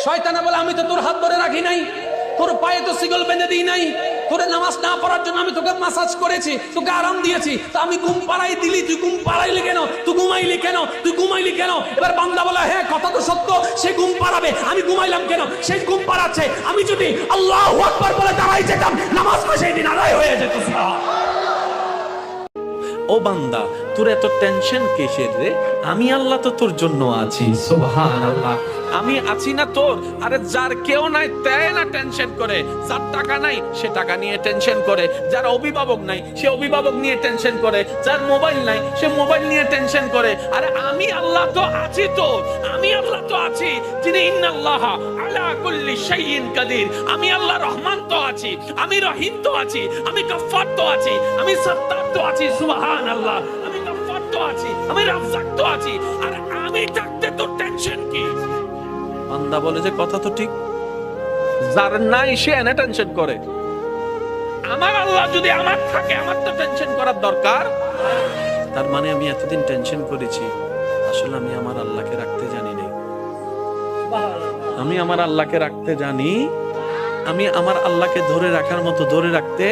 শয়তানে বলে আমি তো তোর হাত ধরে রাখি নাই, তোর পায়ে তো শিকল বেঁধে দিই নাই, তোরে নামাজ না পড়ার জন্য আমি তোকে মাসাজ করেছি, তোকে আরাম দিয়েছি, তো আমি ঘুম পাড়াই দিলি, তুই ঘুম পাড়াইলি কেন, তুই ঘুমাইলি কেন, তুই ঘুমাইলি কেন? এবার বান্দা বলে হ্যাঁ কথা তো সত্য, সে ঘুম পাড়াবে, আমি ঘুমাইলাম কেন? সে ঘুম পাড়াচ্ছে, আমি যদি আল্লাহু আকবার বলে দাঁড়াই যেতাম, নামাজ সেই দিন আদায় হয়ে যেত। ও বান্দা, তোর এত টেনশন কিসের রে? আমি আল্লাহ তো তোর জন্য আছি। সুবহানাল্লাহ, আমি আছি না তোর? আরে যার কেউ নাই তাই না টেনশন করে, যার টাকা নাই সে টাকা নিয়ে টেনশন করে, যার অভিভাবক নাই সে অভিভাবক নিয়ে টেনশন করে, যার মোবাইল নাই সে মোবাইল নিয়ে টেনশন করে। আরে আমি আল্লাহ তো আছি তোর, আমি আল্লাহ তো আছি, যিনি ইন্নাল্লাহ আলা কুল্লি শাইইন কাদির। আমি আল্লাহ রহমান তো আছি, আমি রহিম তো আছি, আমি গফফার তো আছি, আমি সত্তার তো আছি। সুবহানাল্লাহ, আমি গফফার তো আছি, আমি রাজ্জাক তো আছি। আর আমি থাকতে তোর টেনশন কি? বান্দা বলে যে কথা তো ঠিক, যার নাই সে এনে টেনশন করে। আমার আল্লাহ যদি আমার থাকে, আমার তো টেনশন করার দরকার। তার মানে আমি এতদিন টেনশন করেছি, আসলে আমি আমার আল্লাহকে রাখতে জানি না। আমি আমার আল্লাহকে রাখতে জানি, আমি আমার আল্লাহকে ধরে রাখার মতো ধরে রাখতে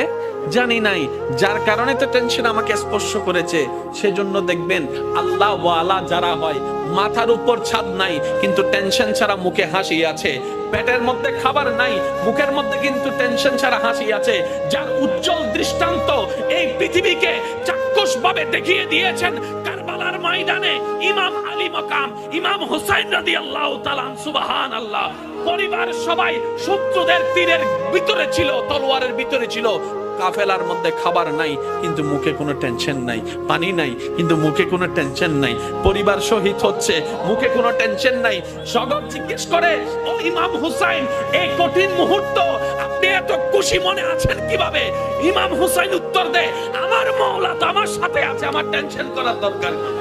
জানি নাই, যার কারণে তো টেনশন আমাকে স্পর্শ করেছে। সেজন্য দেখবেন আল্লাহ ওয়ালা যারা হয়, মাথার উপর ছাদ নাই কিন্তু টেনশন ছাড়া মুখে হাসি আছে, পেটের মধ্যে খাবার নাই মুখের মধ্যে কিন্তু টেনশন ছাড়া হাসি আছে, যার উজ্জ্বল দৃষ্টান্ত এই পৃথিবীকে চাক্ষুষ ভাবে দেখিয়ে দিয়েছেন কারবালার ময়দানে ইমাম আলী মাকাম, ইমাম হুসাইন রাদিয়াল্লাহু তাআলা। সুবহানাল্লাহ, পরিবার সবাই শত্রুদের তীরের ভিতরে ছিল, তলোয়ারের ভিতরে ছিল, কাফেলার মধ্যে খাবার নাই কিন্তু মুখে কোনো টেনশন নাই, পানি নাই কিন্তু মুখে কোনো টেনশন নাই, পরিবার শহীদ হচ্ছে মুখে কোনো টেনশন নাই। জগৎ জিজ্ঞেস করে ও ইমাম হুসাইন, এই কঠিন মুহূর্ত আপনি এত খুশি মনে আছেন কিভাবে? ইমাম হুসাইন উত্তর দেয়, আমার মাওলা তো আমার সাথে আছে, আমার টেনশন করার দরকার নেই।